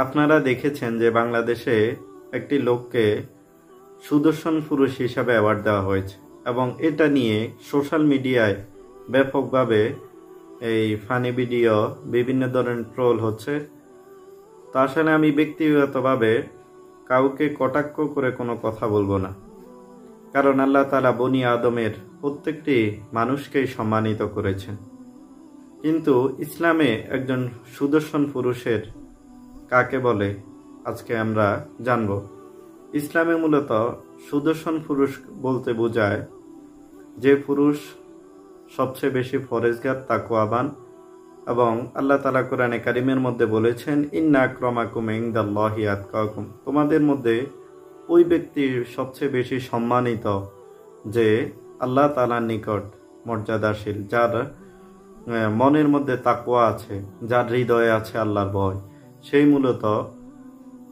আপনারা দেখেছেন যে বাংলাদেশে একটি লোককে সুদর্শন পুরুষ হিসাবে অ্যাওয়ার্ড দেওয়া হয়েছে এবং এটা নিয়ে সোশ্যাল মিডিয়ায় ব্যাপকভাবে এই ফানি ভিডিও বিভিন্ন ধরনের ট্রোল হচ্ছে। তো আসলে আমি ব্যক্তিগতভাবে কাউকে কটাক্ষ করে কোনো কথা বলবো না, কারণ আল্লাহ তাআলা বনি আদমের প্রত্যেকটি মানুষকেই সম্মানিত করেছেন। কিন্তু ইসলামে একজন সুদর্শন পুরুষের কাকে বলে আজকে আমরা জানব। ইসলামে মূলত সুদর্শন পুরুষ বলতে বোঝায় যে পুরুষ সবচেয়ে বেশি ফরেজগার তাকওয়াবান, এবং আল্লাহ তাআলা কোরআনে কারিমের মধ্যে বলেছেন ইন্না আক্রামাকুম ইনদাল্লাহি আতকাকুম, তোমাদের মধ্যে ওই ব্যক্তি সবচেয়ে বেশি সম্মানিত যে আল্লাহ তাআলার নিকট মর্যাদাশীল, যার মনের মধ্যে তাকওয়া আছে, যার হৃদয়ে আছে আল্লাহর ভয়, সেই মূলত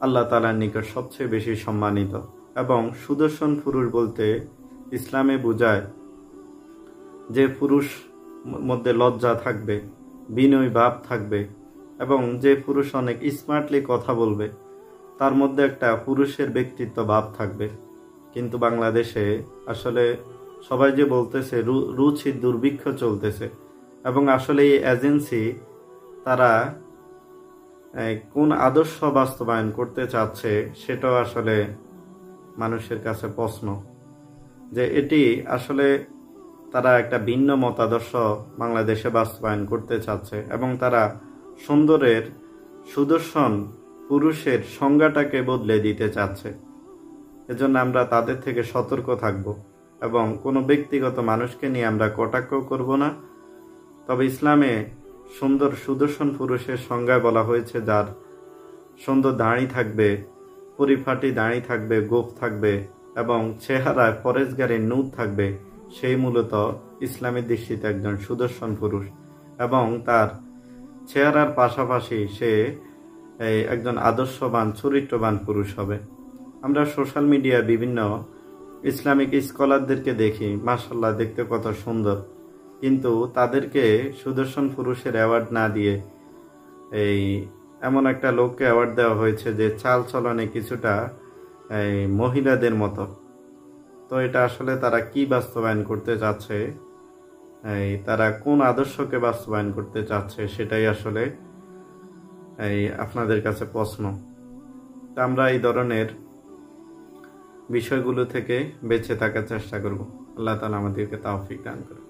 আল্লাহ তাআলার নিকট সবচেয়ে বেশি সম্মানিত। এবং সুদর্শন পুরুষ বলতে ইসলামে বোঝায় যে পুরুষ মধ্যে লজ্জা থাকবে, বিনয় ভাব থাকবে, এবং যে পুরুষ অনেক স্মার্টলি কথা বলবে, তার মধ্যে একটা পুরুষের ব্যক্তিত্ব ভাব থাকবে। কিন্তু বাংলাদেশে আসলে সবাই যে বলতেছে রুচি দুর্ভিক্ষ চলতেছে, এবং আসলে এই এজেন্সি তারা কোন আদর্শ বাস্তবায়ন করতে চাচ্ছে সেটাও আসলে মানুষের কাছে প্রশ্ন, যে এটি আসলে তারা একটা ভিন্ন মতাদর্শ বাংলাদেশে বাস্তবায়ন করতে চাচ্ছে, এবং তারা সুদর্শন পুরুষের সংজ্ঞাটাকে বদলে দিতে চাচ্ছে। এজন্য আমরা তাদের থেকে সতর্ক থাকব এবং কোনো ব্যক্তিগত মানুষকে নিয়ে আমরা কটাক্ষ করব না। তবে ইসলামে সুদর্শন পুরুষের সংজ্ঞায় বলা হয়েছে যার সুন্দর দাড়ি থাকবে, পরিপাটি দাড়ি থাকবে, গোঁফ থাকবে, এবং চেহারায় পরেশগারের নূর থাকবে, সেই মূলত ইসলামের দৃষ্টিতে একজন সুদর্শন পুরুষ, এবং তার চেহারার পাশাপাশি সে একজন আদর্শবান চরিত্রবান পুরুষ হবে। আমরা সোশ্যাল মিডিয়ায় বিভিন্ন ইসলামিক স্কলারদেরকে দেখি, মাশাআল্লাহ দেখতে কত সুন্দর, কিন্তু তাদেরকে সুদর্শন পুরুষের অ্যাওয়ার্ড না দিয়ে এমন একটা লোককে অ্যাওয়ার্ড দেওয়া হয়েছে যে চাল চলনে কিছুটা মহিলাদের মতো। তো এটা আসলে তারা কি বাস্তবায়ন করতে চাচ্ছে, তারা কোন আদর্শকে বাস্তবায়ন করতে চাচ্ছে, সেটাই আসলে আপনাদের কাছে প্রশ্ন। তা আমরা এই ধরনের বিষয়গুলো থেকে বেঁচে থাকার চেষ্টা করব। আল্লাহ তাআলা আমাদেরকে তৌফিক দান করুন।